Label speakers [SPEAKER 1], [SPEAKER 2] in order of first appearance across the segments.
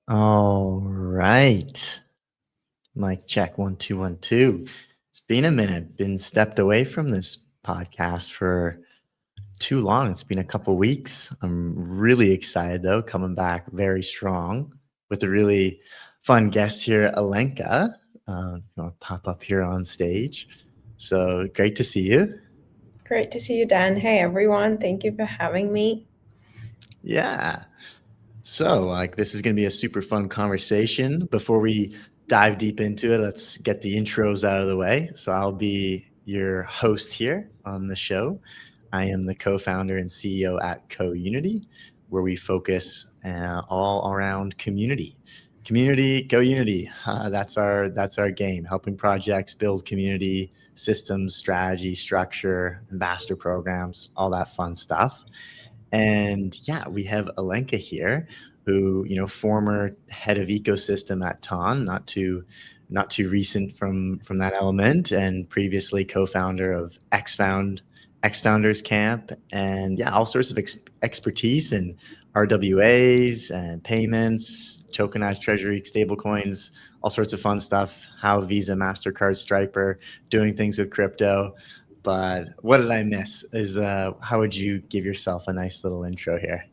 [SPEAKER 1] All right. Mic check 1 2 1 2. It's been a minute. Been stepped away from this podcast for too long. It's been a couple weeks. I'm really excited though, coming back very strong with a really fun guest here, Alenka. You want to pop up here on stage. So great to see you.
[SPEAKER 2] Great to see you, Dan. Hey, everyone. Thank you for having me.
[SPEAKER 1] Yeah. So, this is going to be a super fun conversation. Before we dive deep into it, let's get the intros out of the way. So, I'll be your host here on the show. I am the co-founder and CEO at CoUnity, where we focus all around community. Community, CoUnity. That's our game. Helping projects build community systems, strategy, structure, ambassador programs, all that fun stuff. And yeah, we have Alenka here, who, former head of ecosystem at Ton, not too recent from that element, and previously co-founder of X Founders Camp, and yeah, all sorts of expertise in RWAs and payments, tokenized treasury, stablecoins, all sorts of fun stuff. How Visa, Mastercard, Stripe are doing things with crypto. But what did I miss? Is how would you give yourself a nice little intro here?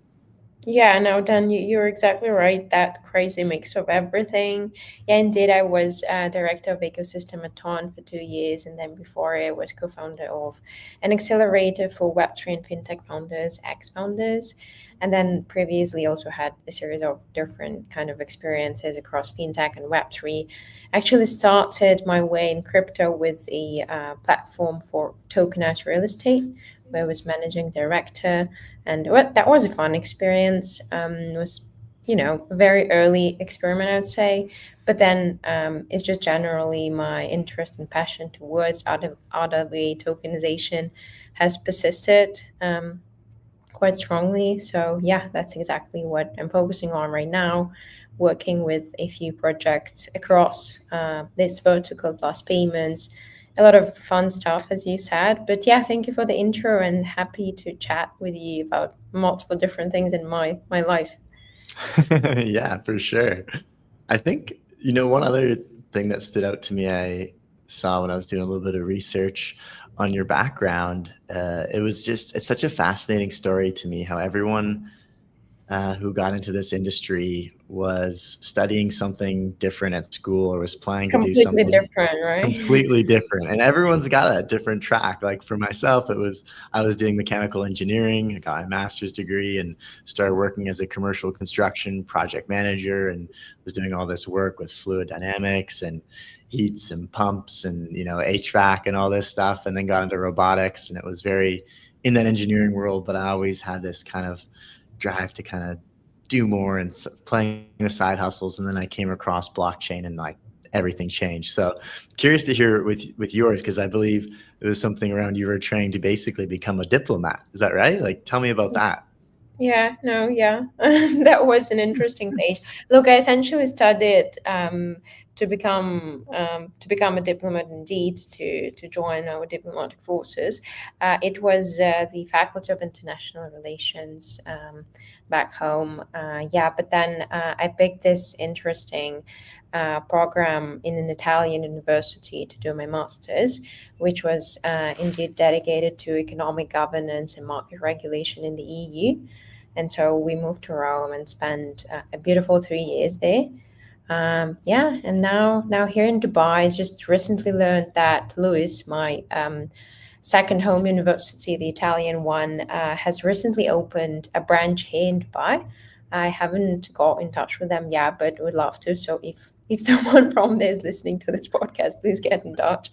[SPEAKER 2] Yeah, no, Dan, you're exactly right. That crazy mix of everything. Yeah, indeed, I was director of ecosystem at Ton for 2 years, and then before I was co-founder of an accelerator for Web3 and fintech founders, X Founders, and then previously also had a series of different kind of experiences across fintech and Web3. Actually, started my way in crypto with a platform for tokenized real estate, where I was managing director, and that was a fun experience. It was, a very early experiment, I would say, but then it's just generally my interest and passion towards RWA tokenization has persisted quite strongly. So yeah, that's exactly what I'm focusing on right now, working with a few projects across this vertical plus payments. A lot of fun stuff, as you said. But yeah, thank you for the intro and happy to chat with you about multiple different things in my life.
[SPEAKER 1] Yeah, for sure. I think, one other thing that stood out to me, I saw when I was doing a little bit of research on your background. It's such a fascinating story to me how everyone who got into this industry was studying something different at school or was planning to do
[SPEAKER 2] Completely
[SPEAKER 1] something
[SPEAKER 2] different, right?
[SPEAKER 1] completely different. And everyone's got a different track. Like for myself, I was doing mechanical engineering. I got my master's degree and started working as a commercial construction project manager and was doing all this work with fluid dynamics and heats and pumps and HVAC and all this stuff, and then got into robotics, and it was very in that engineering world. But I always had this kind of drive to kind of do more and playing the side hustles. And then I came across blockchain and like everything changed. So curious to hear with yours, because I believe it was something around you were trying to basically become a diplomat. Is that right? Like, tell me about that.
[SPEAKER 2] Yeah, no, yeah. That was an interesting page. Look, I essentially studied to become a diplomat indeed, to join our diplomatic forces. It was the Faculty of International Relations back home. Yeah, but then I picked this interesting program in an Italian university to do my master's, which was indeed dedicated to economic governance and market regulation in the EU. And so we moved to Rome and spent a beautiful 3 years there. Yeah, and now here in Dubai, I just recently learned that Lewis, my second home university, the Italian one, has recently opened a branch here in Dubai. I haven't got in touch with them yet, but would love to. So if someone from there is listening to this podcast, please get in touch.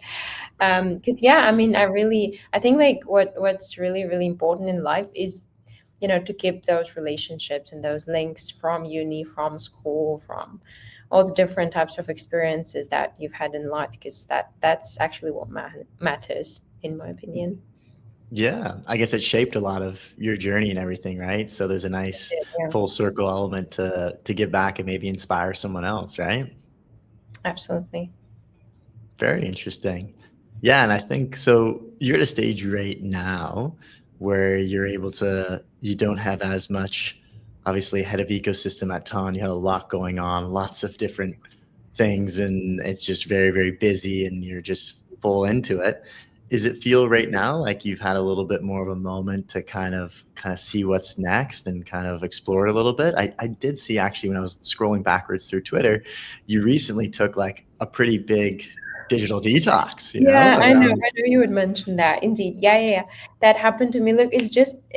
[SPEAKER 2] Because yeah, I mean, I think like what's really important in life is, to keep those relationships and those links from uni, from school, from all the different types of experiences that you've had in life, because that's actually what matters, in my opinion.
[SPEAKER 1] Yeah, I guess it shaped a lot of your journey and everything, right? So there's a nice
[SPEAKER 2] Yeah,
[SPEAKER 1] full circle element to give back and maybe inspire someone else, right?
[SPEAKER 2] absolutely.
[SPEAKER 1] Very interesting. Yeah, and I think so you're at a stage right now where you don't have as much, obviously, head of ecosystem at Ton. You had a lot going on, lots of different things, and it's just very, very busy and you're just full into it. Does it feel right now like you've had a little bit more of a moment to kind of see what's next and kind of explore it a little bit? I did see actually when I was scrolling backwards through Twitter, you recently took like a pretty big digital detox,
[SPEAKER 2] Yeah, I know.
[SPEAKER 1] around.
[SPEAKER 2] I know you would mention that. Indeed. Yeah, yeah, yeah. That happened to me. Look, it just,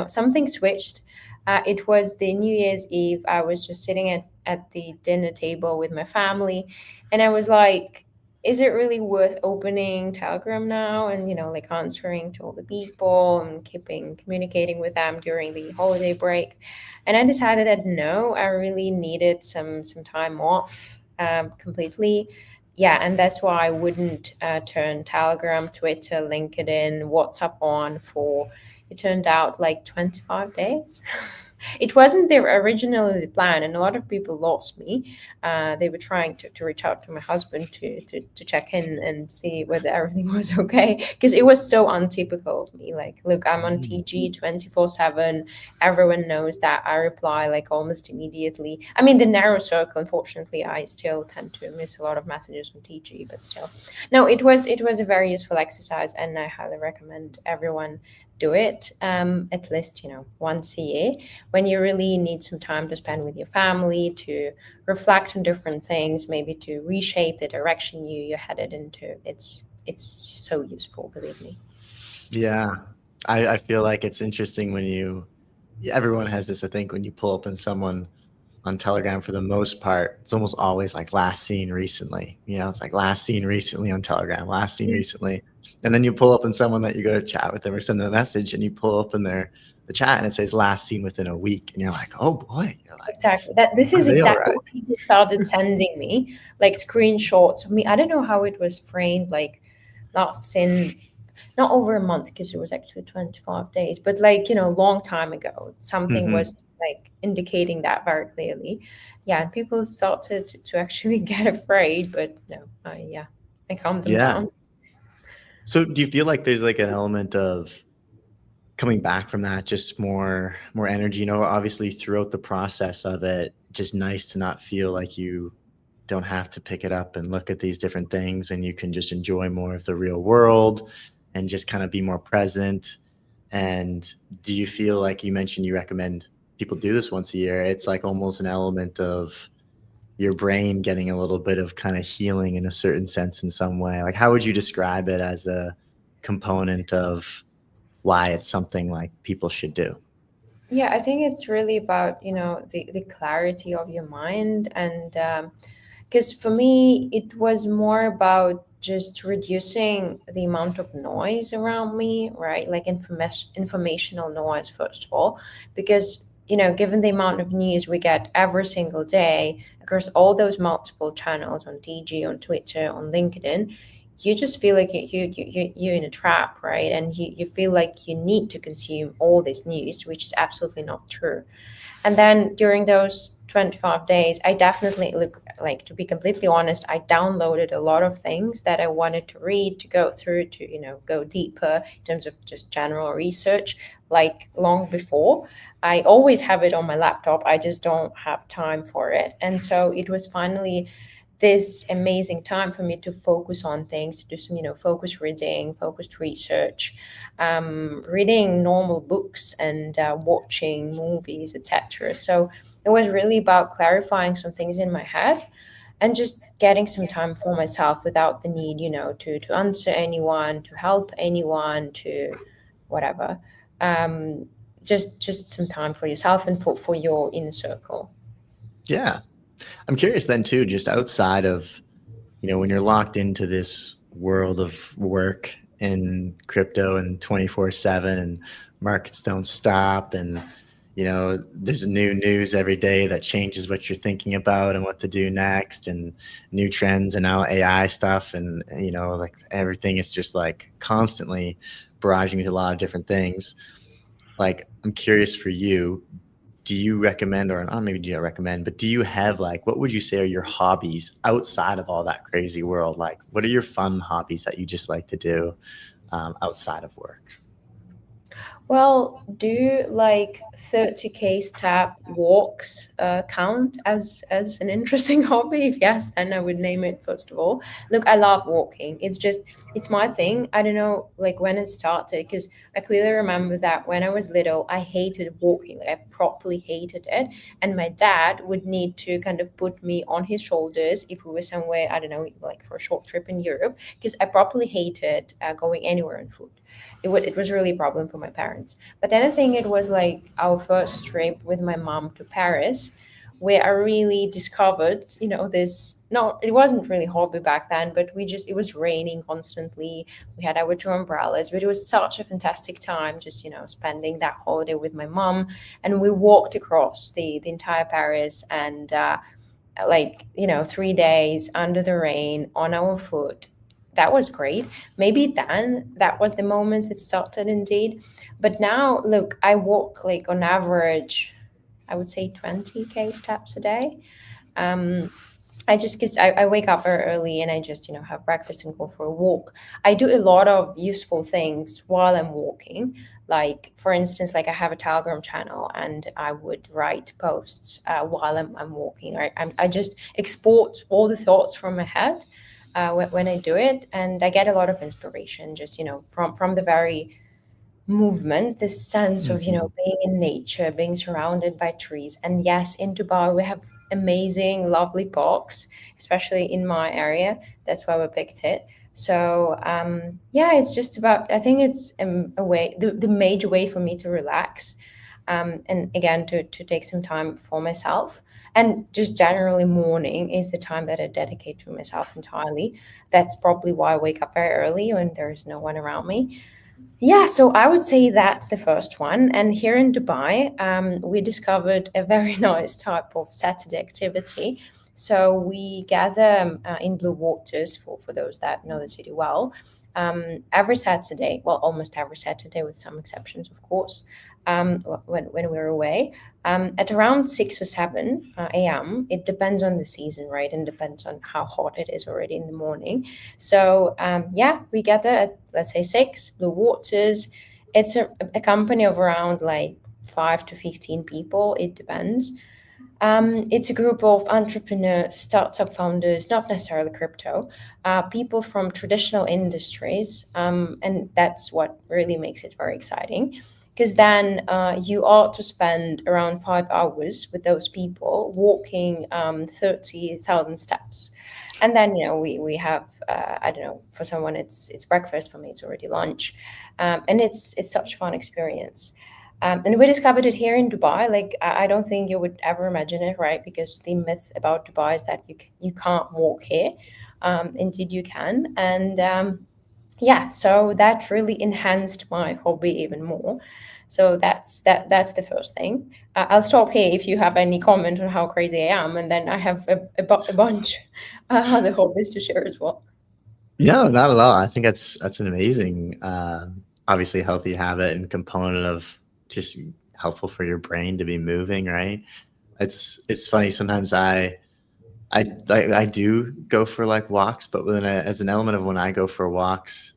[SPEAKER 2] something switched. It was the New Year's Eve. I was just sitting at the dinner table with my family, and I was like, is it really worth opening Telegram now and, like answering to all the people and keeping communicating with them during the holiday break? And I decided that no, I really needed some time off completely. Yeah, and that's why I wouldn't turn Telegram, Twitter, LinkedIn, WhatsApp on for, it turned out, like 25 days. It wasn't their originally the plan, and a lot of people lost me. They were trying to reach out to my husband to check in and see whether everything was okay, because it was so untypical of me. Like, look, I'm on
[SPEAKER 1] Mm.
[SPEAKER 2] TG 24/7. Everyone knows that I reply like almost immediately. I mean, the narrow circle, unfortunately, I still tend to miss a lot of messages on TG, but still. No, it was a very useful exercise, and I highly recommend everyone do it, at least, once a year, when you really need some time to spend with your family, to reflect on different things, maybe to reshape the direction you're headed into. It's so useful, believe me.
[SPEAKER 1] Yeah. I feel like it's interesting when everyone has this, I think, when you pull up on someone on Telegram for the most part, it's almost always like last seen recently. It's like last seen recently on Telegram, last seen recently. And then you pull up on someone that you go to chat with them or send them a message and you pull up in the chat and it says last seen within a week. And you're like, oh boy. You're like,
[SPEAKER 2] Exactly. That this
[SPEAKER 1] are
[SPEAKER 2] is
[SPEAKER 1] they all
[SPEAKER 2] exactly
[SPEAKER 1] right?
[SPEAKER 2] what people started sending me, like screenshots of me. I don't know how it was framed, like last seen, not over a month because it was actually 25 days, but like, long time ago, something
[SPEAKER 1] Mm-hmm.
[SPEAKER 2] was like indicating that very clearly. Yeah, and people started to actually get afraid, but no, yeah, I calmed them
[SPEAKER 1] Yeah.
[SPEAKER 2] down.
[SPEAKER 1] So do you feel like there's like an element of coming back from that, just more energy, obviously throughout the process of it, just nice to not feel like you don't have to pick it up and look at these different things, and you can just enjoy more of the real world and just kind of be more present. And do you feel like, you mentioned you recommend people do this once a year, it's like almost an element of your brain getting a little bit of kind of healing in a certain sense in some way? Like, how would you describe it as a component of why it's something like people should do?
[SPEAKER 2] Yeah, I think it's really about, the clarity of your mind. And because for me, it was more about just reducing the amount of noise around me, right? Like informational noise, first of all, because, given the amount of news we get every single day across all those multiple channels on TG, on Twitter, on LinkedIn, you just feel like you're in a trap, right? And you feel like you need to consume all this news, which is absolutely not true. And then during those 25 days, I definitely look like, to be completely honest, I downloaded a lot of things that I wanted to read, to go through, to, go deeper in terms of just general research, like long before. I always have it on my laptop. I just don't have time for it. And so it was finally this amazing time for me to focus on things, to do some, focus reading, focused research, reading normal books, and watching movies, etc. So it was really about clarifying some things in my head and just getting some time for myself without the need, to answer anyone, to help anyone, to whatever. Um, just some time for yourself and for your inner circle.
[SPEAKER 1] Yeah. I'm curious then too, just outside of, when you're locked into this world of work in crypto and 24/7, and markets don't stop, and there's new news every day that changes what you're thinking about and what to do next, and new trends, and now AI stuff, and like everything is just like constantly barraging with a lot of different things. Like, I'm curious for you, do you recommend, or maybe do you not recommend, but do you have, like, what would you say are your hobbies outside of all that crazy world? Like, what are your fun hobbies that you just like to do outside of work?
[SPEAKER 2] Well, do like 30K step walks count as an interesting hobby? If yes, then I would name it first of all. Look, I love walking. It's my thing. I don't know like when it started, because I clearly remember that when I was little, I hated walking. Like I properly hated it. And my dad would need to kind of put me on his shoulders if we were somewhere, I don't know, like for a short trip in Europe, because I properly hated going anywhere on foot. It was really a problem for my parents. But then I think it was like our first trip with my mom to Paris, where I really discovered, this. No, it wasn't really hobby back then, but it was raining constantly. We had our two umbrellas, but it was such a fantastic time just, spending that holiday with my mom. And we walked across the entire Paris, and 3 days under the rain on our foot. That was great. Maybe then that was the moment it started indeed. But now, look, I walk like on average, I would say 20K steps a day. Um, I just because I wake up very early and I just have breakfast and go for a walk. I do a lot of useful things while I'm walking. Like for instance, like I have a Telegram channel and I would write posts while I'm walking. Right, I just export all the thoughts from my head when I do it, and I get a lot of inspiration just from the very movement, this sense of
[SPEAKER 1] Mhm.
[SPEAKER 2] being in nature, being surrounded by trees. And yes, in Dubai we have amazing lovely parks, especially in my area. That's why we picked it. So yeah, it's just about, I think it's a way, the major way for me to relax, and again to take some time for myself. And just generally morning is the time that I dedicate to myself entirely. That's probably why I wake up very early when there's no one around me. Yeah, so I would say that's the first one. And here in Dubai, we discovered a very nice type of Saturday activity. So we gather in Blue Waters, for those that know the city well, every Saturday, well, almost every Saturday, with some exceptions, of course, when we're away, at around 6 or 7 a.m. It depends on the season, right? And depends on how hot it is already in the morning. So, yeah, we gather at, let's say, 6, Blue Waters. It's a company of around like 5 to 15 people, it depends. It's a group of entrepreneurs, startup founders, not necessarily crypto, people from traditional industries. And that's what really makes it very exciting. Because then you ought to spend around 5 hours with those people walking 30,000 steps. And then, we have, I don't know, for someone it's breakfast, for me it's already lunch. And it's such a fun experience. And we discovered it here in Dubai. Like I don't think you would ever imagine it, right? Because the myth about Dubai is that you can't walk here. Indeed, you can, and yeah. So that really enhanced my hobby even more. So that's the first thing. I'll stop here if you have any comment on how crazy I am, and then I have a bunch other hobbies to share as well.
[SPEAKER 1] No, not at all. I think that's an amazing, obviously healthy habit and component of just helpful for your brain to be moving, right? It's funny sometimes I do go for like walks, but as an element of when I go for walks,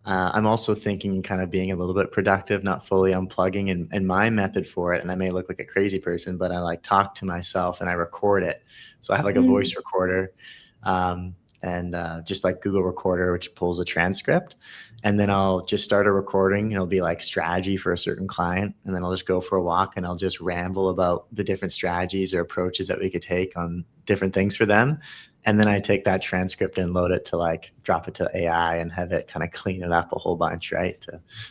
[SPEAKER 1] I'm also thinking kind of being a little bit productive, not fully unplugging. And my method for it, and I may look like a crazy person, but I like talk to myself and I record it. So I have like a
[SPEAKER 2] Mm.
[SPEAKER 1] voice recorder, and just like Google Recorder, which pulls a transcript. And then I'll just start a recording. It'll be like strategy for a certain client. And then I'll just go for a walk and I'll just ramble about the different strategies or approaches that we could take on different things for them. And then I take that transcript and load it to like drop it to AI and have it kind of clean it up a whole bunch, right?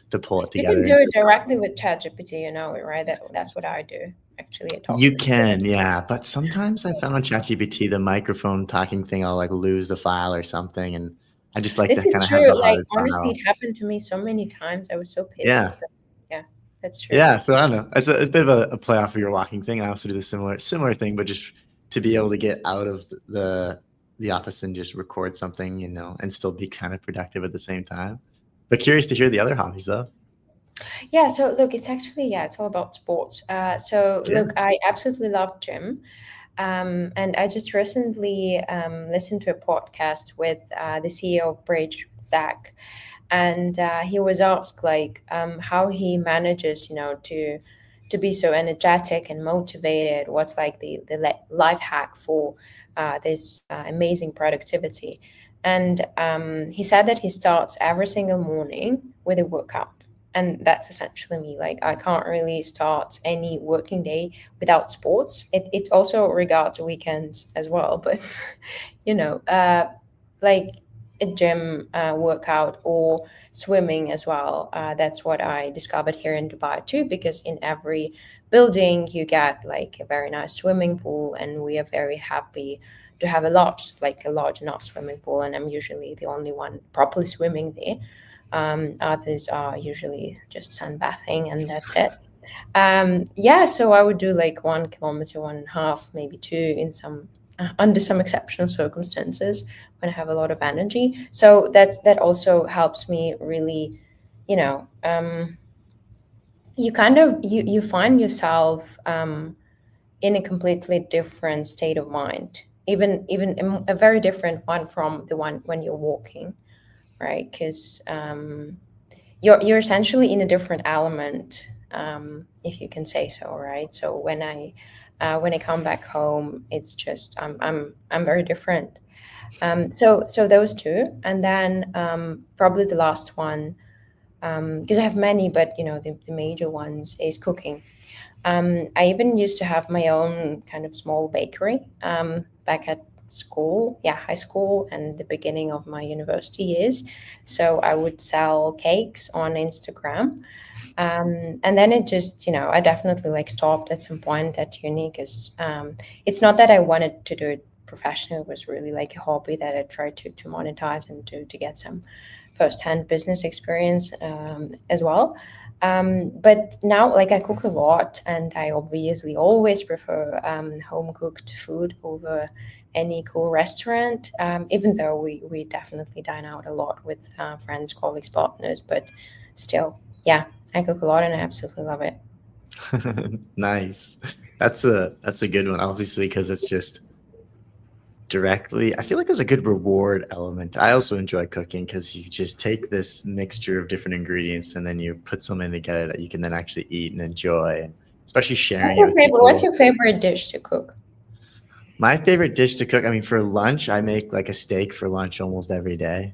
[SPEAKER 1] To pull it
[SPEAKER 2] You can
[SPEAKER 1] together
[SPEAKER 2] do
[SPEAKER 1] into
[SPEAKER 2] it
[SPEAKER 1] a
[SPEAKER 2] directly
[SPEAKER 1] document.
[SPEAKER 2] with ChatGPT, right? That's what I do. Actually, I talk
[SPEAKER 1] You
[SPEAKER 2] to it.
[SPEAKER 1] can, yeah. But sometimes I found on ChatGPT the microphone talking thing, I'll like lose the file or something. And I just like
[SPEAKER 2] This
[SPEAKER 1] to kind
[SPEAKER 2] is
[SPEAKER 1] of have the
[SPEAKER 2] true. Like
[SPEAKER 1] hard
[SPEAKER 2] honestly,
[SPEAKER 1] file.
[SPEAKER 2] it happened to me so many times. I was so
[SPEAKER 1] Yeah.
[SPEAKER 2] pissed. But yeah, that's true.
[SPEAKER 1] Yeah. So I don't know. It's a bit of a play off of your walking thing. I also do the similar thing, but just to be able to get out of the office and just record something, and still be kind of productive at the same time. But curious to hear the other hobbies though.
[SPEAKER 2] Yeah. So look, it's actually, yeah, it's all about sports. So
[SPEAKER 1] Yeah.
[SPEAKER 2] look, I absolutely love gym. And I just recently listened to a podcast with the CEO of Bridge, Zach, and he was asked like how he manages, to be so energetic and motivated. What's like the life hack for this amazing productivity? And he said that he starts every single morning with a workout. And that's essentially me. Like, I can't really start any working day without sports. It also regards weekends as well, but you know, uh, like a gym workout or swimming as well. That's what I discovered here in Dubai too, because in every building you get like a very nice swimming pool, and we are very happy to have a large enough swimming pool. And I'm usually the only one properly swimming there. Others are usually just sunbathing, and that's it. Yeah, so I would do like 1 kilometer, 1.5, maybe two in some under some exceptional circumstances when I have a lot of energy. So that also helps me really, you know, you kind of you find yourself in a completely different state of mind, even a very different one from the one when you're walking, right? Because you're essentially in a different element, if you can say so, right? So when I come back home, it's just I'm very different. So those two, and then probably the last one, because I have many, but the major ones is cooking. I even used to have my own kind of small bakery back at school, yeah, high school, and the beginning of my university years. So I would sell cakes on Instagram. And then it just, I definitely like stopped at some point at uni because it's not that I wanted to do it professionally. It was really like a hobby that I tried to monetize and to get some first-hand business experience as well. But now, like, I cook a lot, and I obviously always prefer home cooked food over any cool restaurant. Even though we definitely dine out a lot with friends, colleagues, partners, but still, yeah, I cook a lot and I absolutely love it.
[SPEAKER 1] Nice. That's a good one, obviously, because it's just directly. I feel like there's a good reward element. I also enjoy cooking because you just take this mixture of different ingredients and then you put something together that you can then actually eat and enjoy, and especially sharing it with
[SPEAKER 2] What's
[SPEAKER 1] people.
[SPEAKER 2] your favorite dish to cook?
[SPEAKER 1] My favorite dish to cook, I mean, for lunch, I make like a steak for lunch almost every day.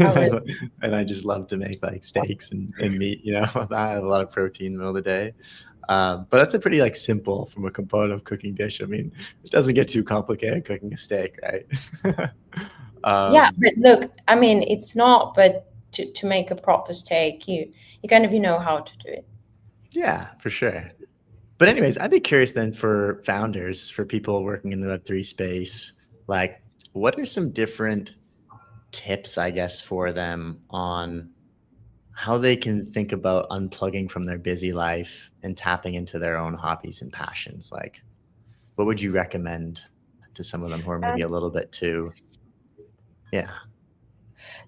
[SPEAKER 2] Oh, really?
[SPEAKER 1] And I just love to make like steaks and meat, you know, I have a lot of protein in the middle of the day. But that's a pretty like simple from a component of cooking dish. I mean, it doesn't get too complicated cooking a steak, right?
[SPEAKER 2] Yeah,
[SPEAKER 1] um,
[SPEAKER 2] but look, I mean, it's not, but to make a proper steak, you kind of you know how to do it.
[SPEAKER 1] yeah, for sure. But anyways, I'd be curious then for founders, for people working in the Web3 space, like what are some different tips, I guess, for them on how they can think about unplugging from their busy life and tapping into their own hobbies and passions? Like, what would you recommend to some of them who are maybe a little bit too, yeah.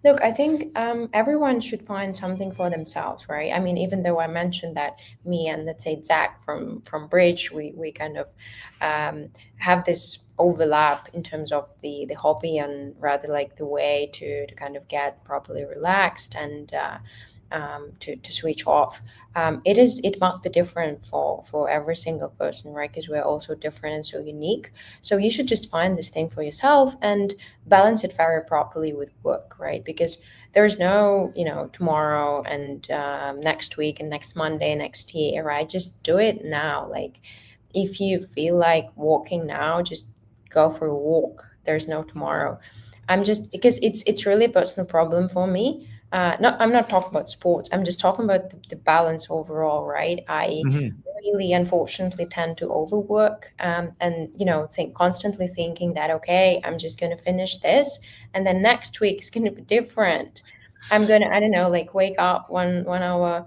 [SPEAKER 2] Look, I think everyone should find something for themselves, right? I mean, even though I mentioned that me and let's say Zach from Bridge, we kind of have this overlap in terms of the hobby and rather like the way to kind of get properly relaxed and to switch off. It must be different for every single person, right? Because we're also different and so unique. So you should just find this thing for yourself and balance it very properly with work, right? Because there's no, tomorrow and next week and next Monday, next year, right? Just do it now. Like, if you feel like walking now, just go for a walk. There's no tomorrow. I'm just because it's really a personal problem for me. I'm not talking about sports. I'm just talking about the balance overall, right? I
[SPEAKER 1] Mhm.
[SPEAKER 2] really unfortunately tend to overwork and think constantly thinking that okay, I'm just going to finish this and then next week is going to be different. I'm going to, I don't know, like wake up one hour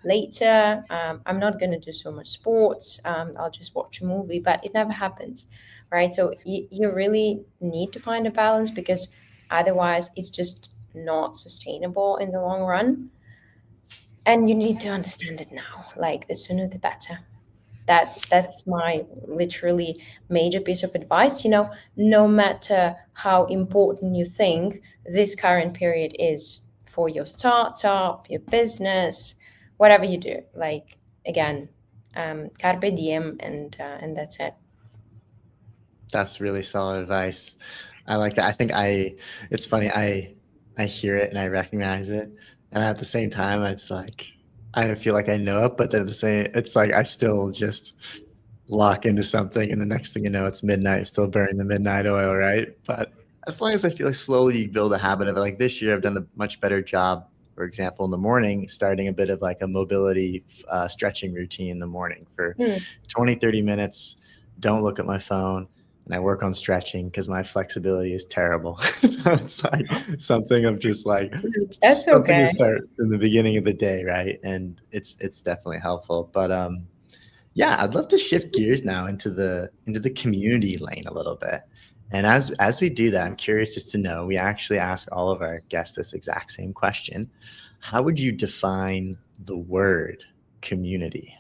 [SPEAKER 2] later. I'm not going to do so much sports. I'll just watch a movie, but it never happens, right? So you really need to find a balance because otherwise it's just not sustainable in the long run, and you need to understand it now, like the sooner the better. That's my literally major piece of advice. No matter how important you think this current period is for your startup, your business, whatever you do, like again, carpe diem, and that's it.
[SPEAKER 1] That's really solid advice. I like that. I think it's funny. I hear it and I recognize it. And at the same time, it's like, I feel like I know it, but then at the same, it's like I still just lock into something. And the next thing you know, it's midnight. You're still burning the midnight oil, right? But as long as I feel like slowly you build a habit of it, like this year, I've done a much better job, for example, in the morning, starting a bit of like a mobility stretching routine in the morning for
[SPEAKER 2] Hmm.
[SPEAKER 1] 20, 30 minutes. Don't look at my phone, and I work on stretching because my flexibility is terrible. So it's like something of just like
[SPEAKER 2] That's
[SPEAKER 1] just something to
[SPEAKER 2] okay.
[SPEAKER 1] start in the beginning of the day, right? And it's definitely helpful. But yeah, I'd love to shift gears now into the community lane a little bit. And as we do that, I'm curious just to know, we actually ask all of our guests this exact same question. How would you define the word community?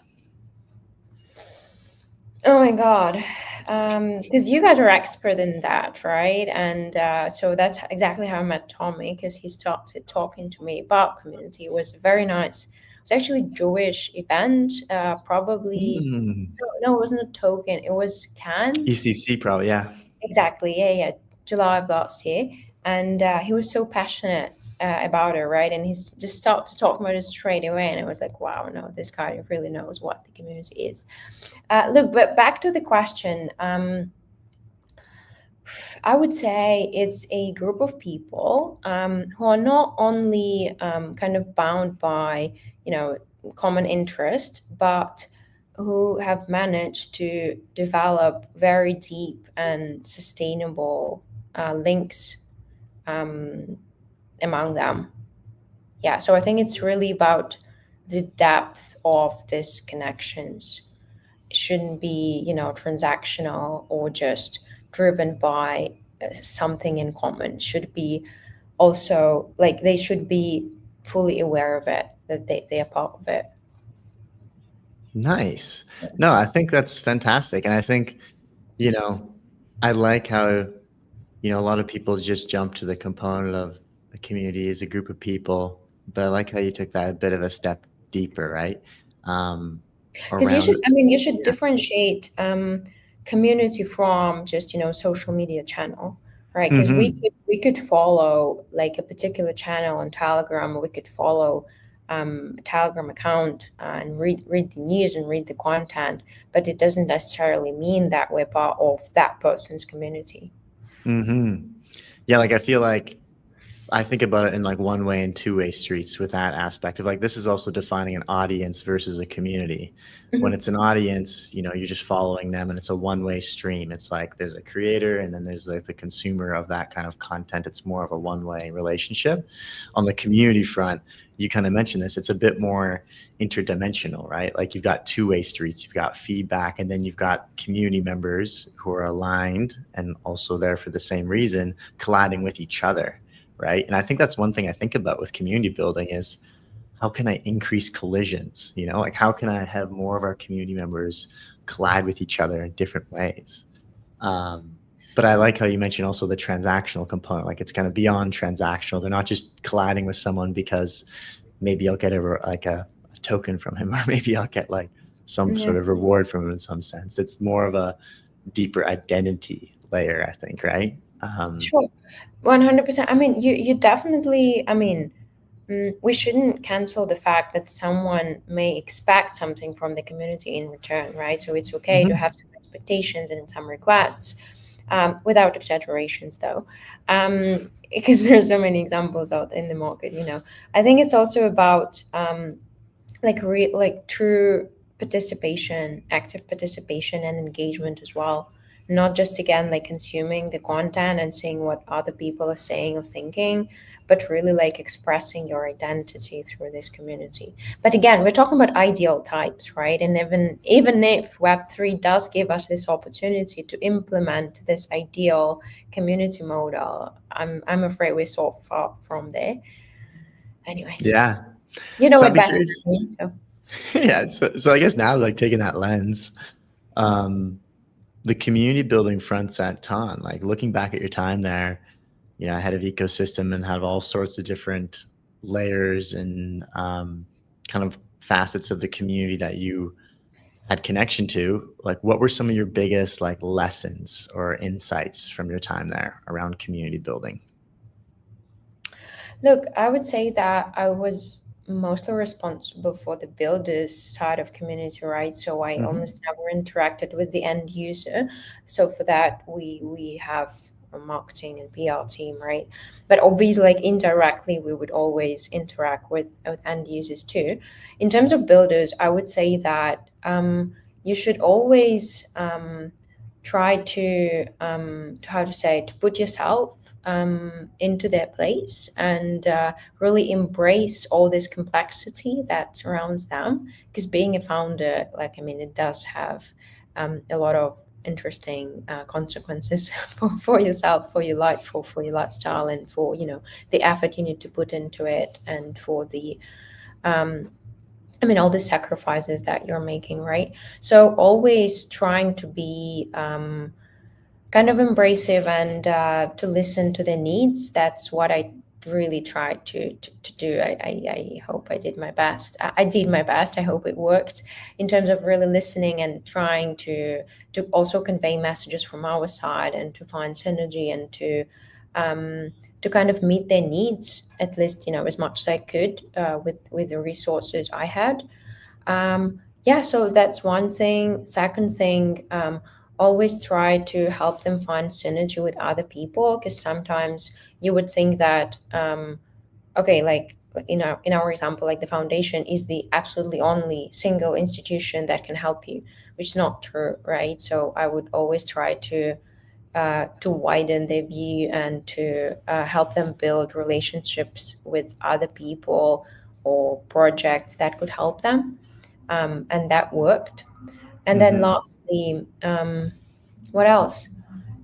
[SPEAKER 2] Oh my God. Because you guys are expert in that, right? And so that's exactly how I met Tommy, because he started talking to me about community. It was very nice. It was actually a Jewish event, probably.
[SPEAKER 1] Mm.
[SPEAKER 2] No, it wasn't a token. It was Cannes.
[SPEAKER 1] ECC probably, yeah.
[SPEAKER 2] Exactly. Yeah, yeah. July of last year. And he was so passionate about it, right? And just started to talk about it straight away. And it was like, wow, no, this guy really knows what the community is. Look, but back to the question. I would say it's a group of people who are not only kind of bound by, you know, common interest, but who have managed to develop very deep and sustainable links um, among them. Yeah, so I think it's really about the depth of these connections. It shouldn't be, transactional or just driven by something in common. Should be also like they should be fully aware of it, that they are part of it.
[SPEAKER 1] Nice. No, I think that's fantastic. And I think, you know, I like how, a lot of people just jump to the component of a community as a group of people, but I like how you took that a bit of a step deeper, right? Um,
[SPEAKER 2] Because you
[SPEAKER 1] around,
[SPEAKER 2] should, I mean, you should
[SPEAKER 1] yeah.
[SPEAKER 2] differentiate community from just, social media channel, right? Because
[SPEAKER 1] Hmm.
[SPEAKER 2] we could follow like a particular channel on Telegram, or we could follow a Telegram account and read the news and read the content, but it doesn't necessarily mean that we're part of that person's community.
[SPEAKER 1] Hmm. Yeah, like I feel like I think about it in like one way and two-way streets with that aspect of like this is also defining an audience versus a community. When
[SPEAKER 2] Mhm.
[SPEAKER 1] it's an audience, you're just following them and it's a one-way stream. It's like there's a creator and then there's like the consumer of that kind of content. It's more of a one-way relationship. On the community front, you kind of mentioned this, it's a bit more interdimensional, right? Like you've got two-way streets, you've got feedback, and then you've got community members who are aligned and also there for the same reason, colliding with each other, right? And I think that's one thing I think about with community building is how can I increase collisions? Like how can I have more of our community members collide with each other in different ways? Um, but I like how you mentioned also the transactional component. Like it's kind of beyond transactional. They're not just colliding with someone because maybe I'll get a token from him, or maybe I'll get like some
[SPEAKER 2] Yeah.
[SPEAKER 1] sort of reward from him in some sense. It's more of a deeper identity layer, I think, right?
[SPEAKER 2] Sure. 100%. I mean, you definitely, I mean, we shouldn't cancel the fact that someone may expect something from the community in return, right? So it's okay to
[SPEAKER 1] Mhm.
[SPEAKER 2] have some expectations and some requests, without exaggerations, though, because there's so many examples out in the market. I think it's also about like true participation, active participation and engagement as well. Not just again like consuming the content and seeing what other people are saying or thinking, but really like expressing your identity through this community. But again, we're talking about ideal types, right? And even if Web3 does give us this opportunity to implement this ideal community model, I'm afraid we're so far from there. Anyways,
[SPEAKER 1] Yeah.
[SPEAKER 2] you know
[SPEAKER 1] So I'd
[SPEAKER 2] it
[SPEAKER 1] be
[SPEAKER 2] better
[SPEAKER 1] curious.
[SPEAKER 2] than me, so.
[SPEAKER 1] Yeah. So I guess now, like taking that lens, um, the community building fronts at Ton, like looking back at your time there, head of ecosystem and have all sorts of different layers and kind of facets of the community that you had connection to. Like, what were some of your biggest like lessons or insights from your time there around community building?
[SPEAKER 2] Look, I would say that I was mostly responsible for the builders side of community, right? So I
[SPEAKER 1] Hmm.
[SPEAKER 2] almost never interacted with the end user. So for that, we have a marketing and PR team, right? But obviously, like indirectly, we would always interact with end users too. In terms of builders, I would say that you should always try to how to say, to put yourself into their place and really embrace all this complexity that surrounds them. Because being a founder, like, I mean, it does have a lot of interesting consequences for yourself, for your life, for your lifestyle, and for the effort you need to put into it, and for the um, I mean, all the sacrifices that you're making, right? So always trying to be kind of embracive and to listen to their needs. That's what I really tried to do. I hope I did my best. I did my best. I hope it worked in terms of really listening and trying to also convey messages from our side and to find synergy and to kind of meet their needs, at least as much as I could with the resources I had. Yeah, so that's one thing. Second thing, always try to help them find synergy with other people, because sometimes you would think that okay, like in our example, like the foundation is the absolutely only single institution that can help you, which is not true, right? So I would always try to widen their view and to help them build relationships with other people or projects that could help them, and that worked. And then
[SPEAKER 1] Hmm.
[SPEAKER 2] lastly, what else?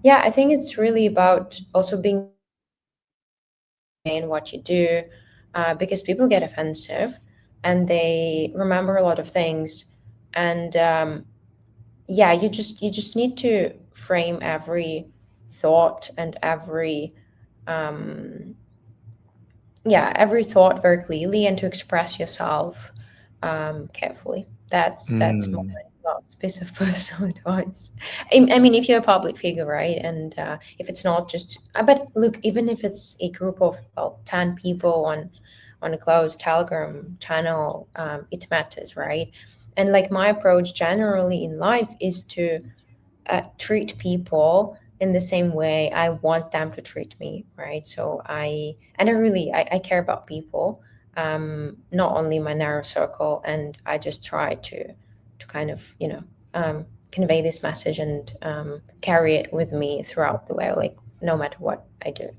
[SPEAKER 2] Yeah, I think it's really about also being in what you do, because people get offensive and they remember a lot of things, and yeah, you just need to frame every thought and every um, yeah, every thought very clearly and to express yourself carefully. That's my
[SPEAKER 1] Mm,
[SPEAKER 2] last piece of personal advice. I mean, if you're a public figure, right, and if it's not just, but look, even if it's a group of, well, 10 people on a closed Telegram channel, it matters, right? And like my approach generally in life is to treat people in the same way I want them to treat me, right? So I really, I care about people, not only my narrow circle, and I just try to kind of, convey this message and carry it with me throughout the way, like no matter what I do.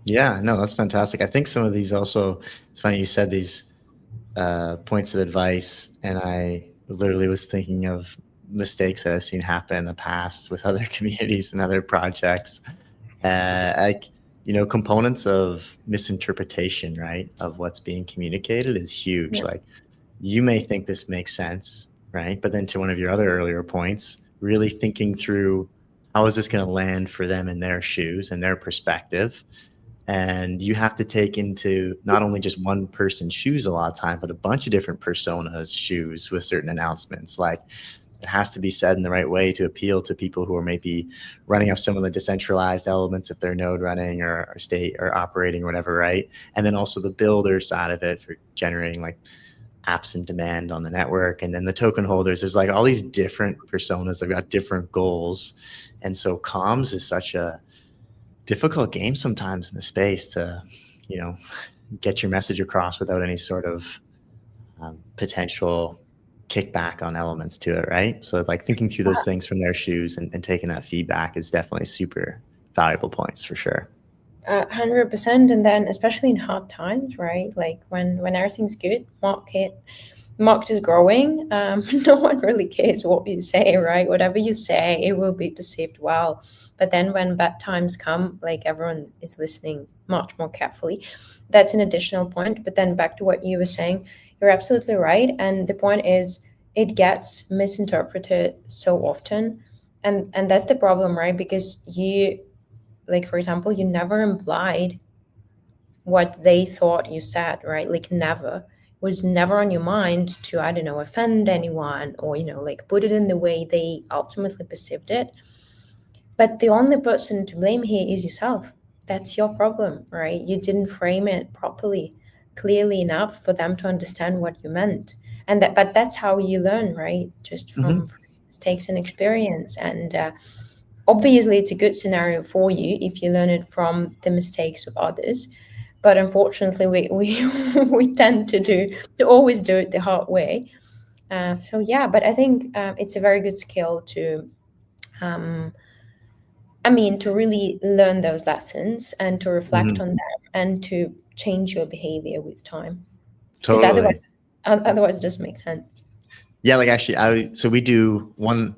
[SPEAKER 1] yeah, no, that's fantastic. I think some of these also, it's funny you said these points of advice, and I literally was thinking of mistakes that I've seen happen in the past with other communities and other projects. Like, components of misinterpretation, right, of what's being communicated is huge.
[SPEAKER 2] Yeah.
[SPEAKER 1] Like, you may think this makes sense, right? But then to one of your other earlier points, really thinking through how is this going to land for them in their shoes and their perspective. And you have to take into not only just one person's shoes a lot of time, but a bunch of different personas' shoes with certain announcements. Like, it has to be said in the right way to appeal to people who are maybe running up some of the decentralized elements if they're node running or state or operating or whatever, right? And then also the builder side of it for generating like apps in demand on the network. And then the token holders, there's like all these different personas. They've got different goals. And so comms is such a difficult game sometimes in the space to, you know, get your message across without any sort of potential kickback on elements to it, right? So like thinking through those things from their shoes and taking that feedback is definitely super valuable points for sure.
[SPEAKER 2] 100%. And then especially in hard times, right, like when everything's good, market is growing. No one really cares what you say, right? Whatever you say, it will be perceived well. But then when bad times come, like everyone is listening much more carefully. That's an additional point. But then back to what you were saying, you're absolutely right. And the point is, it gets misinterpreted so often. And that's the problem, right? Because you, like, for example, you never implied what they thought you said, right? Like never. It was never on your mind to, I don't know, offend anyone or, like put it in the way they ultimately perceived it. But the only person to blame here is yourself. That's your problem, right? You didn't frame it properly, clearly enough for them to understand what you meant. But that's how you learn, right? Just from
[SPEAKER 1] Mm-hmm.
[SPEAKER 2] mistakes and experience. And obviously, it's a good scenario for you if you learn it from the mistakes of others. But unfortunately, we we tend to always do it the hard way. So yeah, but I think it's a very good skill to, um, I mean, to really learn those lessons and to reflect on
[SPEAKER 1] Mm-hmm.
[SPEAKER 2] them and to change your behavior with time. Because
[SPEAKER 1] Totally.
[SPEAKER 2] otherwise, it doesn't make sense.
[SPEAKER 1] Yeah, like actually, so we do one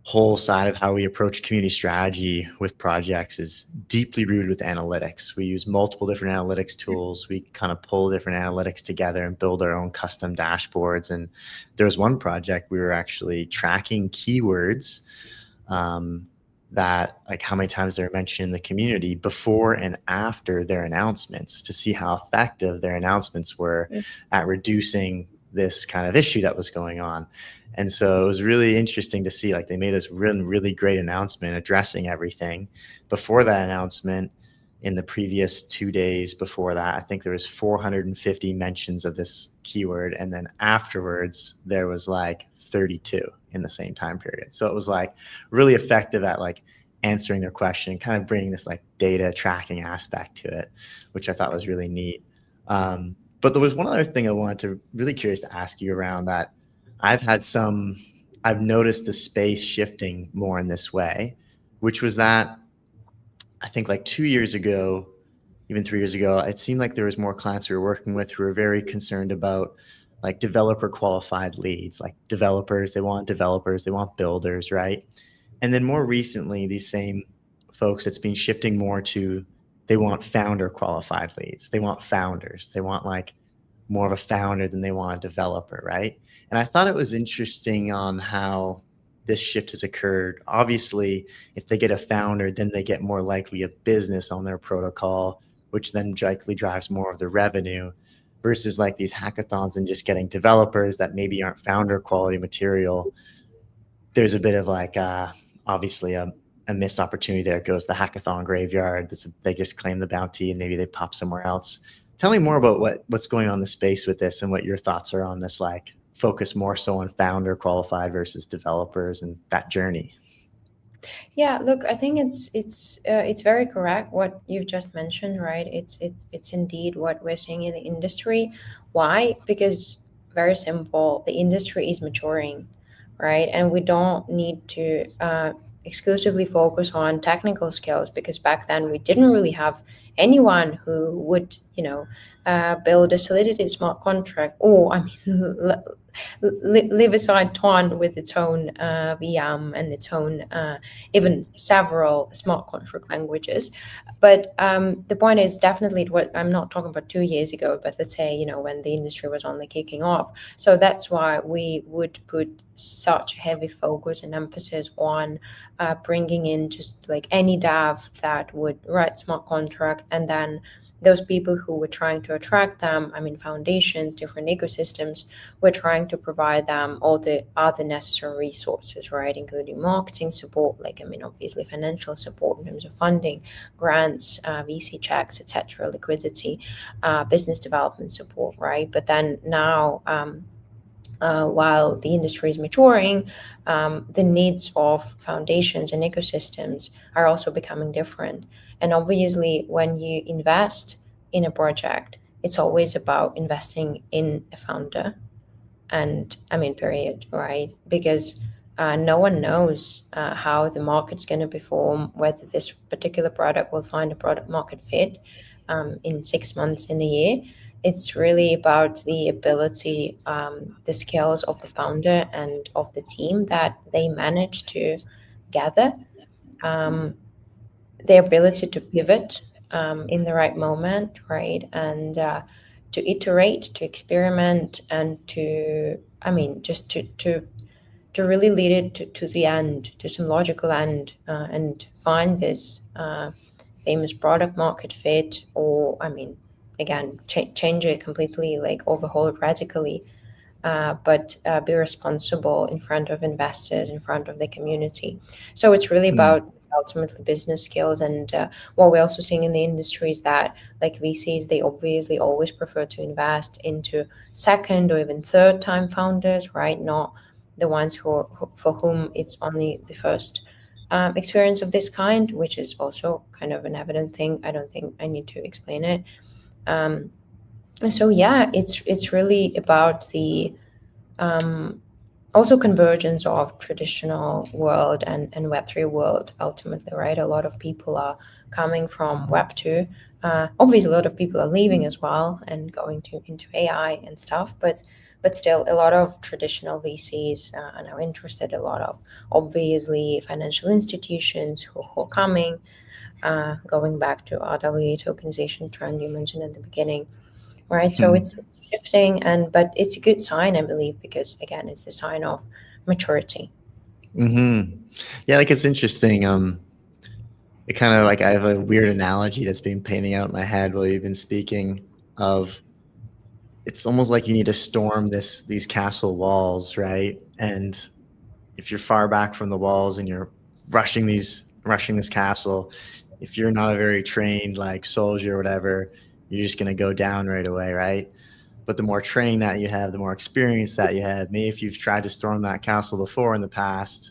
[SPEAKER 1] whole side of how we approach community strategy with projects is deeply rooted with analytics. We use multiple different analytics tools. We kind of pull different analytics together and build our own custom dashboards. And there was one project we were actually tracking keywords, um, that like how many times they're mentioned in the community before and after their announcements to see how effective their announcements were at reducing this kind of issue that was going on. And so it was really interesting to see like they made this really, really great announcement addressing everything. Before that announcement, in the previous 2 days before that, I think there was 450 mentions of this keyword. And then afterwards, there was like 32 in the same time period. So it was like really effective at like answering their question, kind of bringing this like data tracking aspect to it, which I thought was really neat. But there was one other thing I wanted to really curious to ask you around that. I've had some, I've noticed the space shifting more in this way, which was that I think like 2 years ago, even 3 years ago, it seemed like there was more clients we were working with who were very concerned about like developer qualified leads, like developers, they want builders, right? And then more recently, these same folks, it's been shifting more to they want founder qualified leads. They want founders. They want like more of a founder than they want a developer, right? And I thought it was interesting on how this shift has occurred. Obviously, if they get a founder, then they get more likely a business on their protocol, which then likely drives more of the revenue versus like these hackathons and just getting developers that maybe aren't founder quality material. There's a bit of like obviously a missed opportunity there. It goes the hackathon graveyard. They just claim the bounty and maybe they pop somewhere else. Tell me more about what's going on in the space with this and what your thoughts are on this, like focus more so on founder qualified versus developers and that journey.
[SPEAKER 2] Yeah, look, I think it's very correct what you've just mentioned, right? It's indeed what we're seeing in the industry. Why? Because very simple, the industry is maturing, right? And we don't need to exclusively focus on technical skills because back then we didn't really have anyone who would, build a Solidity smart contract. Or, I mean, leave aside Ton with its own VM and its own even several smart contract languages. But the point is definitely what I'm not talking about 2 years ago, but let's say, when the industry was only kicking off. So that's why we would put such heavy focus and emphasis on bringing in just like any dev that would write smart contract, and then those people who were trying to attract them, I mean, foundations, different ecosystems, we're trying to provide them all the other necessary resources, right? Including marketing support, like, I mean, obviously financial support in terms of funding, grants, VC checks, etc., liquidity, business development support, right? But then now, while the industry is maturing, the needs of foundations and ecosystems are also becoming different. And obviously, when you invest in a project, it's always about investing in a founder. And I mean, period, right? Because no one knows how the market's going to perform, whether this particular product will find a product market fit in 6 months, in a year. It's really about the ability, the skills of the founder and of the team that they manage to gather, um, their ability to pivot in the right moment, right? And to iterate, to experiment, and to, I mean, just to really lead it to the end, to some logical end, and find this famous product market fit, or, I mean, again, change it completely, like overhaul it radically, but be responsible in front of investors, in front of the community. So it's really
[SPEAKER 1] Hmm.
[SPEAKER 2] about ultimately business skills. And what we're also seeing in the industry is that, like VCs, they obviously always prefer to invest into second or even third time founders, right? Not the ones for whom it's only the first experience of this kind, which is also kind of an evident thing. I don't think I need to explain it. Um, so yeah, it's really about the um, also convergence of traditional world and Web3 world ultimately, right? A lot of people are coming from Web2. Obviously, a lot of people are leaving as well and going into AI and stuff, but still, a lot of traditional VCs are now interested. A lot of obviously financial institutions who are coming, going back to RWA tokenization trend you mentioned at the beginning, right? So
[SPEAKER 1] Hmm.
[SPEAKER 2] it's shifting, and but it's a good sign, I believe, because again, it's the sign of maturity.
[SPEAKER 1] Hmm. Yeah, like it's interesting. It kind of like I have a weird analogy that's been painting out in my head while you've been speaking of it's almost like you need to storm these castle walls, right? And if you're far back from the walls and you're rushing this castle, if you're not a very trained like soldier or whatever, you're just gonna go down right away, right? But the more training that you have, the more experience that you have, maybe if you've tried to storm that castle before in the past,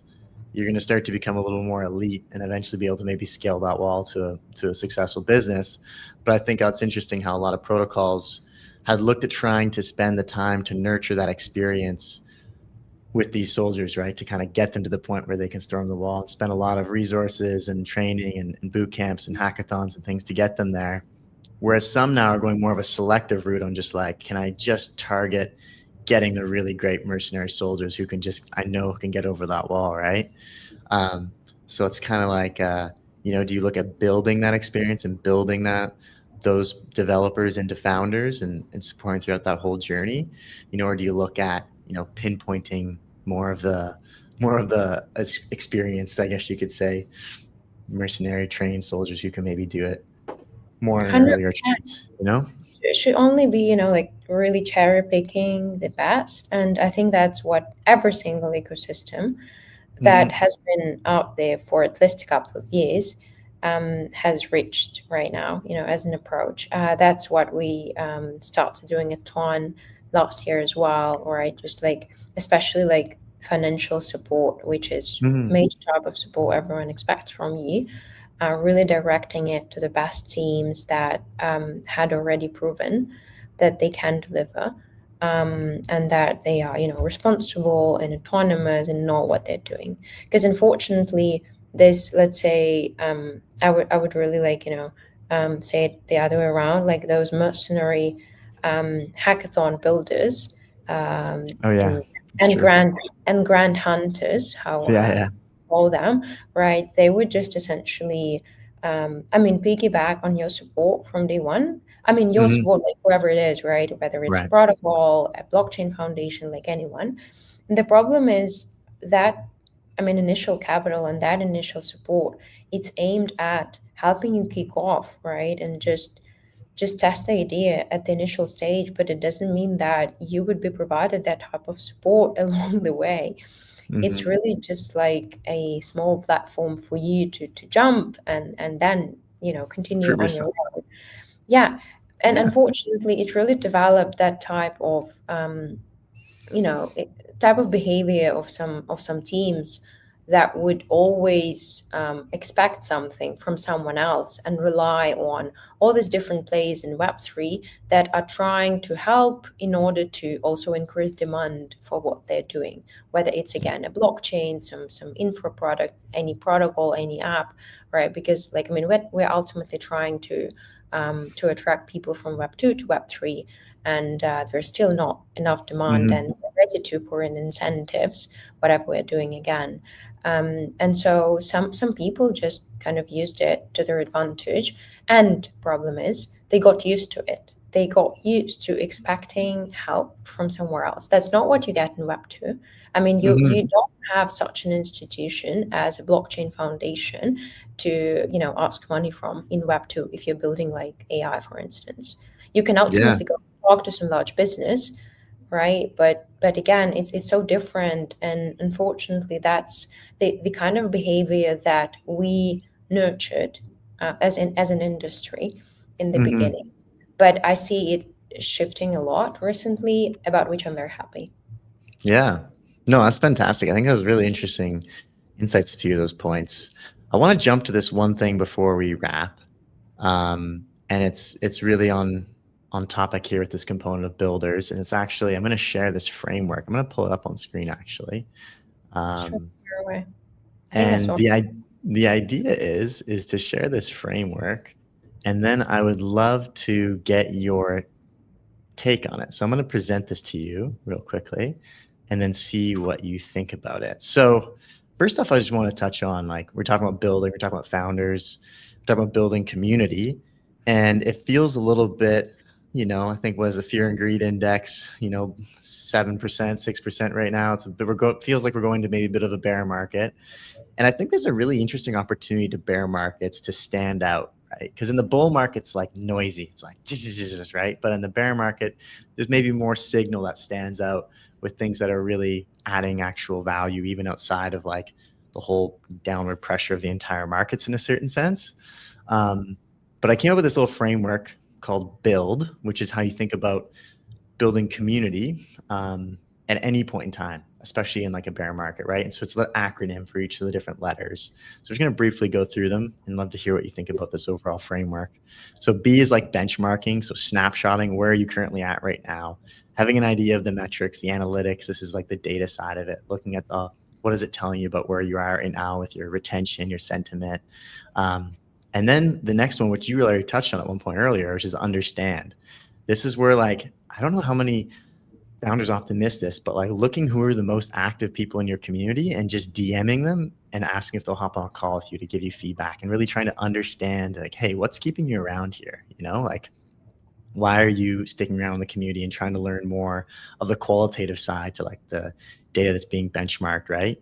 [SPEAKER 1] you're going to start to become a little more elite and eventually be able to maybe scale that wall to a successful business. But I think that's interesting how a lot of protocols had looked at trying to spend the time to nurture that experience with these soldiers, right? To kind of get them to the point where they can storm the wall and spend a lot of resources and training and boot camps and hackathons and things to get them there. Whereas some now are going more of a selective route on just like, can I just target getting the really great mercenary soldiers who can just, I know can get over that wall, right? So it's kind of like, do you look at building that experience and building those developers into founders and supporting throughout that whole journey, or do you look at, pinpointing more of the experience, I guess you could say, mercenary trained soldiers who can maybe do it more in an earlier
[SPEAKER 2] 100%.
[SPEAKER 1] chance?
[SPEAKER 2] It should only be, like really cherry picking the best. And I think that's what every single ecosystem that
[SPEAKER 1] Hmm.
[SPEAKER 2] has been out there for at least a couple of years has reached right now, as an approach. That's what we started doing a ton last year as well, right? Just like, especially like financial support, which is
[SPEAKER 1] Hmm.
[SPEAKER 2] major type of support everyone expects from you, really directing it to the best teams that had already proven that they can deliver, and that they are, responsible and autonomous and know what they're doing. Because unfortunately, this, let's say, I would really like, say it the other way around, like those mercenary hackathon builders,
[SPEAKER 1] Oh yeah,
[SPEAKER 2] and
[SPEAKER 1] it's
[SPEAKER 2] and
[SPEAKER 1] true.
[SPEAKER 2] grand hunters, how
[SPEAKER 1] Yeah,
[SPEAKER 2] I
[SPEAKER 1] yeah.
[SPEAKER 2] call them, right? They would just essentially, I mean, piggyback on your support from day one. I mean, your
[SPEAKER 1] Hmm.
[SPEAKER 2] support, like whoever it is, right? Whether it's a
[SPEAKER 1] Right.
[SPEAKER 2] protocol, a blockchain foundation, like anyone. And the problem is that, I mean, initial capital and that initial support, it's aimed at helping you kick off, right? And just test the idea at the initial stage, but it doesn't mean that you would be provided that type of support along the way. It's
[SPEAKER 1] Hmm.
[SPEAKER 2] really just like a small platform for you to jump and then, continue
[SPEAKER 1] Prove
[SPEAKER 2] on your
[SPEAKER 1] yourself.
[SPEAKER 2] road. Yeah. And
[SPEAKER 1] Yeah.
[SPEAKER 2] unfortunately, it really developed that type of type of behavior of some teams that would always expect something from someone else and rely on all these different players in Web3 that are trying to help in order to also increase demand for what they're doing, whether it's again a blockchain, some infra product, any protocol, any app, right? Because like, I mean, we're ultimately trying to attract people from Web2 to Web3, and there's still not enough demand,
[SPEAKER 1] Hmm.
[SPEAKER 2] and we're ready to pour in incentives, whatever we're doing again. And so some people just kind of used it to their advantage, and problem is they got used to it. They got used to expecting help from somewhere else. That's not what you get in Web2. I mean, you
[SPEAKER 1] Hmm.
[SPEAKER 2] don't have such an institution as a blockchain foundation to, ask money from in Web2 if you're building like AI, for instance. You can
[SPEAKER 1] Yeah.
[SPEAKER 2] ultimately go talk to some large business, right? But again, it's so different, and unfortunately, that's the kind of behavior that we nurtured as an industry in the
[SPEAKER 1] Hmm.
[SPEAKER 2] beginning. But I see it shifting a lot recently, about which I'm very happy.
[SPEAKER 1] Yeah. No, that's fantastic. I think that was really interesting insights, a few of those points. I want to jump to this one thing before we wrap. And it's really on topic here with this component of builders. And it's actually, I'm going to share this framework. I'm going to pull it up on screen actually.
[SPEAKER 2] Sure,
[SPEAKER 1] Um,
[SPEAKER 2] far away. I think I
[SPEAKER 1] and
[SPEAKER 2] saw.
[SPEAKER 1] the idea is to share this framework, and then I would love to get your take on it. So I'm going to present this to you real quickly and then see what you think about it. So, first off, I just want to touch on, like, we're talking about building, we're talking about founders, we're talking about building community. And it feels a little bit, I think was a fear and greed index, 7%, 6% right now. Feels like we're going to maybe a bit of a bear market. And I think there's a really interesting opportunity to bear markets to stand out, right? Because in the bull market, it's like noisy. It's like, right? But in the bear market, there's maybe more signal that stands out with things that are really adding actual value, even outside of like the whole downward pressure of the entire markets in a certain sense. Um, but I came up with this little framework called Build, which is how you think about building community at any point in time, especially in like a bear market, right? And so it's the acronym for each of the different letters. So I'm just going to briefly go through them and love to hear what you think about this overall framework. So B is like benchmarking, so snapshotting, where are you currently at right now? Having an idea of the metrics, the analytics. This is like the data side of it, looking at what is it telling you about where you are right now with your retention, your sentiment. And then the next one, which you already touched on at one point earlier, which is understand. This is where, like, I don't know how many founders often miss this, but like looking who are the most active people in your community and just DMing them and asking if they'll hop on a call with you to give you feedback, and really trying to understand like, hey, what's keeping you around here? Like, why are you sticking around in the community and trying to learn more of the qualitative side to like the data that's being benchmarked, right?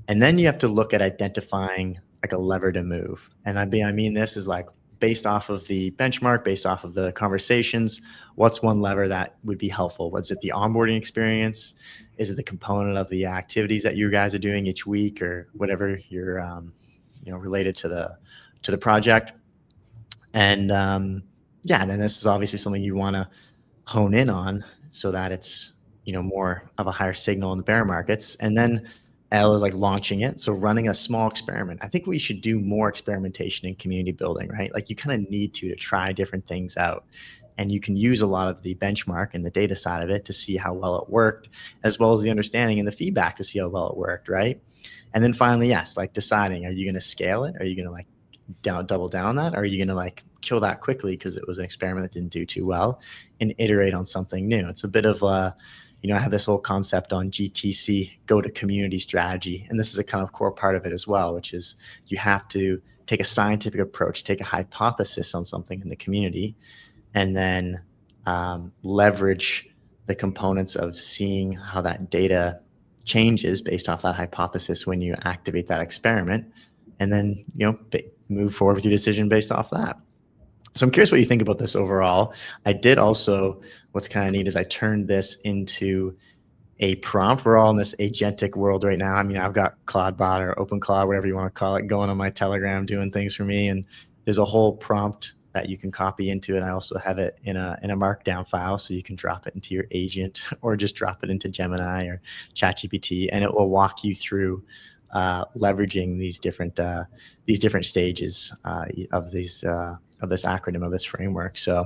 [SPEAKER 1] And then you have to look at identifying like a lever to move. And I mean this is like based off of the benchmark, based off of the conversations, what's one lever that would be helpful? Was it the onboarding experience? Is it the component of the activities that you guys are doing each week, or whatever you're related to the project? And yeah, and then this is obviously something you want to hone in on so that it's more of a higher signal in the bear markets. And then L is like launching it, so running a small experiment. I think we should do more experimentation in community building, right? Like you kind of need to try different things out, and you can use a lot of the benchmark and the data side of it to see how well it worked, as well as the understanding and the feedback to see how well it worked, right? And then finally, yes, like deciding, are you going to scale it? Are you going to like double down on that? Or are you going to like kill that quickly because it was an experiment that didn't do too well, and iterate on something new? It's a bit of I have this whole concept on GTC, go to community strategy. And this is a kind of core part of it as well, which is you have to take a scientific approach, take a hypothesis on something in the community, and then leverage the components of seeing how that data changes based off that hypothesis when you activate that experiment, and then move forward with your decision based off that. So I'm curious what you think about this overall. I did also, what's kind of neat is I turned this into a prompt. We're all in this agentic world right now. I mean, I've got CloudBot or OpenCloud, whatever you want to call it, going on my Telegram, doing things for me. And there's a whole prompt that you can copy into it. I also have it in a markdown file, so you can drop it into your agent or just drop it into Gemini or ChatGPT, and it will walk you through leveraging these different stages of this acronym, of this framework. So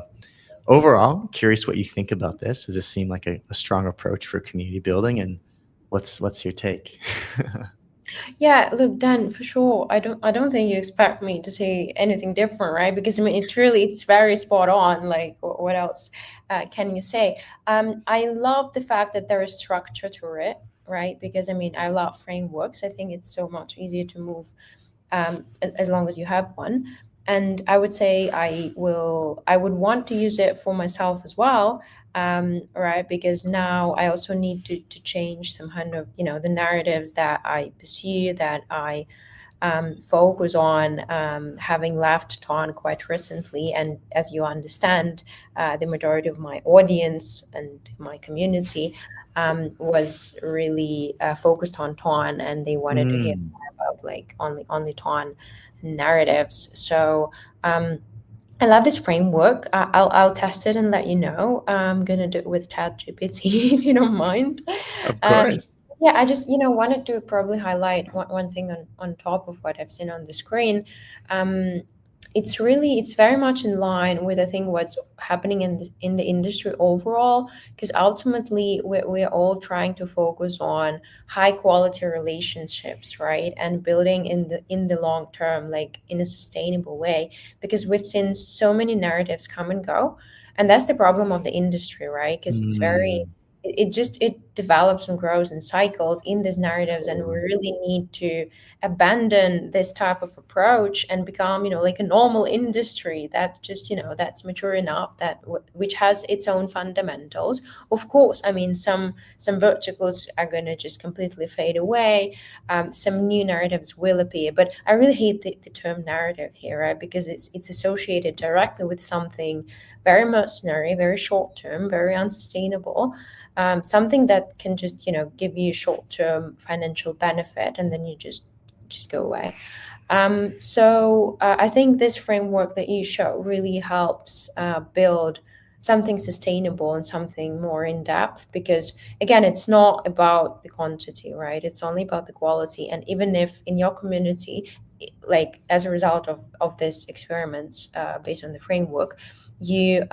[SPEAKER 1] overall, curious what you think about this. Does this seem like a strong approach for community building? And what's your take?
[SPEAKER 2] Yeah, look, Dan, for sure. I don't think you expect me to say anything different, right? Because I mean, it's very spot on. Like, what else can you say? I love the fact that there is structure to it, right? Because I mean, I love frameworks. I think it's so much easier to move as long as you have one. And I would say I would want to use it for myself as well, right? Because now I also need to change some kind of, the narratives that I pursue, that I focus on, having left Ton quite recently. And as you understand, the majority of my audience and my community was really focused on Ton, and they wanted to hear more about like on the Ton narratives. So I love this framework. I'll test it and let you know. I'm gonna do it with ChatGPT if you don't mind.
[SPEAKER 1] Of
[SPEAKER 2] Um,
[SPEAKER 1] course.
[SPEAKER 2] yeah, I just wanted to probably highlight one thing on top of what I've seen on the screen. Um, it's very much in line with, I think, what's happening in the industry overall, because ultimately we're all trying to focus on high quality relationships, right, and building in the long term, like in a sustainable way, because we've seen so many narratives come and go, and that's the problem of the industry, right? Because it's very
[SPEAKER 1] Mm,
[SPEAKER 2] it develops and grows in cycles in these narratives, and we
[SPEAKER 1] totally.
[SPEAKER 2] really need to abandon this type of approach and become, like a normal industry that just, that's mature enough, that which has its own fundamentals. Of course, I mean, some verticals are going to just completely fade away. Some new narratives will appear, but I really hate the term narrative here, right? Because it's associated directly with something very mercenary, very short term, very unsustainable, something that can just, give you short-term financial benefit, and then you just go away. So I think this framework that you show really helps build something sustainable and something more in depth, because again, it's not about the quantity, right? It's only about the quality. And even if in your community, like as a result of this experiments based on the framework, you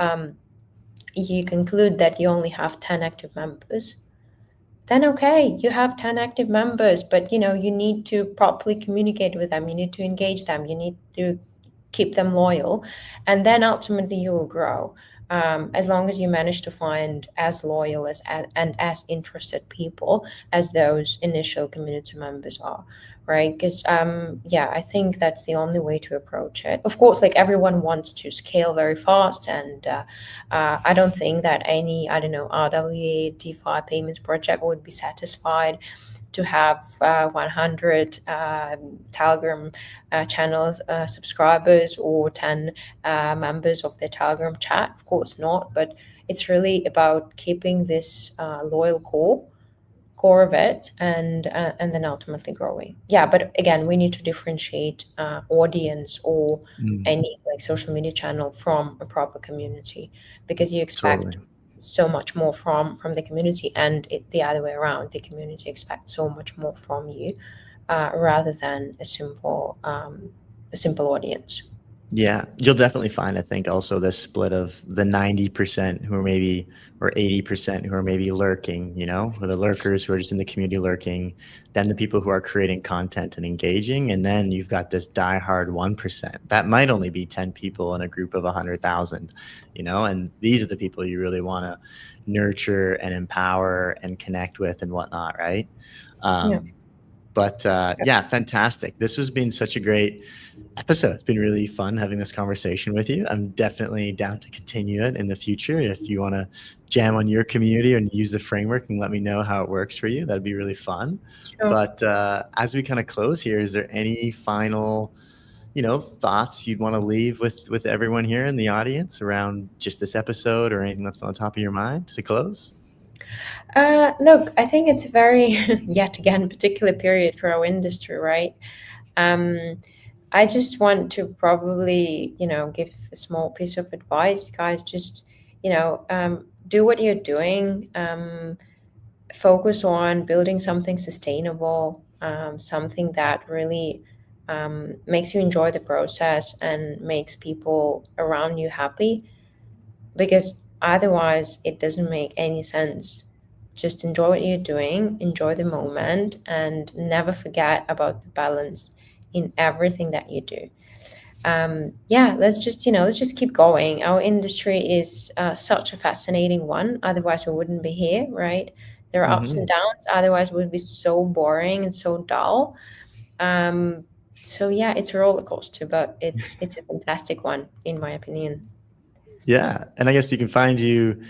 [SPEAKER 2] conclude that you only have 10 active members, then okay, you have 10 active members, but you need to properly communicate with them, you need to engage them, you need to keep them loyal, and then ultimately you will grow. as long as you manage to find as loyal and as interested people as those initial community members are, right? Because yeah, I think that's the only way to approach it. Of course, like everyone wants to scale very fast, and I don't think that any, I don't know, RWA DeFi payments project would be satisfied to have 100 Telegram channels subscribers or 10 members of the Telegram chat. Of course not, but it's really about keeping this loyal core of it, and then ultimately growing. Yeah, but again, we need to differentiate audience or
[SPEAKER 1] Mm,
[SPEAKER 2] any like social media channel from a proper community, because you expect
[SPEAKER 1] totally.
[SPEAKER 2] so much more from the community, and the other way around, the community expects so much more from you, rather than a simple audience.
[SPEAKER 1] Yeah, you'll definitely find, I think, also this split of the 90% who are maybe, or 80% who are maybe lurking, or the lurkers who are just in the community lurking, then the people who are creating content and engaging, and then you've got this diehard 1%. That might only be 10 people in a group of 100,000, and these are the people you really want to nurture and empower and connect with and whatnot, right?
[SPEAKER 2] Yeah.
[SPEAKER 1] But yeah, fantastic. This has been such a great episode. It's been really fun having this conversation with you. I'm definitely down to continue it in the future. If you want to jam on your community and use the framework and let me know how it works for you, that'd be really fun.
[SPEAKER 2] Sure.
[SPEAKER 1] But as we kind of close here, is there any final, thoughts you'd want to leave with everyone here in the audience around just this episode or anything that's on the top of your mind to close?
[SPEAKER 2] Look, I think it's a very, yet again, particular period for our industry, right? Um, I just want to probably, give a small piece of advice, guys. Just, do what you're doing. Focus on building something sustainable, something that really makes you enjoy the process and makes people around you happy, because otherwise it doesn't make any sense. Just enjoy what you're doing, enjoy the moment, and never forget about the balance in everything that you do. Yeah, let's just keep going. Our industry is such a fascinating one. Otherwise, we wouldn't be here, right? There are ups and
[SPEAKER 1] Hmm.
[SPEAKER 2] downs. Otherwise, it would be so boring and so dull. Um, so yeah, it's a roller coaster, but it's a fantastic one, in my opinion.
[SPEAKER 1] Yeah. And I guess you can find you,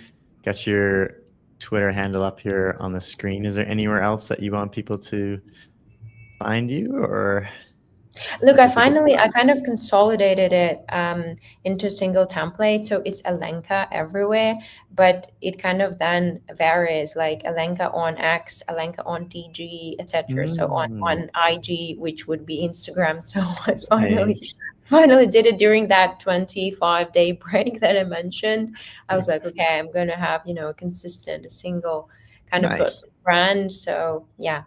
[SPEAKER 1] got your Twitter handle up here on the screen. Is there anywhere else that you want people to find you, or
[SPEAKER 2] Look,
[SPEAKER 1] is this a good
[SPEAKER 2] I
[SPEAKER 1] spot?
[SPEAKER 2] kind of consolidated it into a single template. So it's Alenka everywhere, but it kind of then varies, like Alenka on X, Alenka on DG, etc. So
[SPEAKER 1] Mm,
[SPEAKER 2] on IG, which would be Instagram. So I
[SPEAKER 1] nice.
[SPEAKER 2] finally did it during that 25-day break that I mentioned. I was like, okay, I'm going to have, a consistent, a single kind of
[SPEAKER 1] Nice.
[SPEAKER 2] personal brand. So yeah,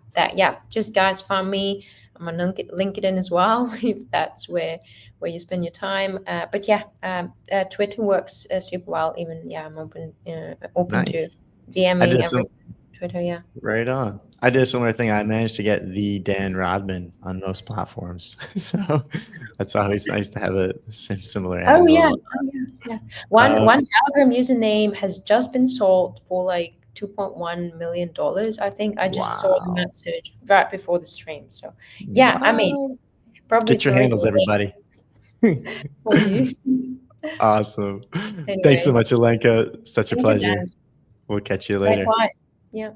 [SPEAKER 2] just guys find me. I'm on LinkedIn as well, if that's where you spend your time. But yeah, Twitter works super well. Even yeah, I'm open to
[SPEAKER 1] Nice. I did
[SPEAKER 2] DMing
[SPEAKER 1] a sim
[SPEAKER 2] every Twitter. Yeah.
[SPEAKER 1] right on. I did a similar thing. I managed to get the Dan Rodman on most platforms. So that's always nice to have a similar
[SPEAKER 2] Oh
[SPEAKER 1] handle
[SPEAKER 2] yeah,
[SPEAKER 1] and
[SPEAKER 2] oh,
[SPEAKER 1] whatnot.
[SPEAKER 2] yeah, yeah. One
[SPEAKER 1] Uh,
[SPEAKER 2] one Telegram username has just been sold for like $2.1 million. I think I just saw the
[SPEAKER 1] wow.
[SPEAKER 2] message right before the stream. So yeah, I mean,
[SPEAKER 1] Wow.
[SPEAKER 2] probably
[SPEAKER 1] Get
[SPEAKER 2] it's
[SPEAKER 1] your
[SPEAKER 2] already
[SPEAKER 1] handles,
[SPEAKER 2] late
[SPEAKER 1] everybody.
[SPEAKER 2] for you.
[SPEAKER 1] Awesome. Thanks so
[SPEAKER 2] Anyways,
[SPEAKER 1] much, Alenka. Such a
[SPEAKER 2] thank you,
[SPEAKER 1] pleasure.
[SPEAKER 2] Dan.
[SPEAKER 1] We'll catch you later.
[SPEAKER 2] Likewise. Yeah.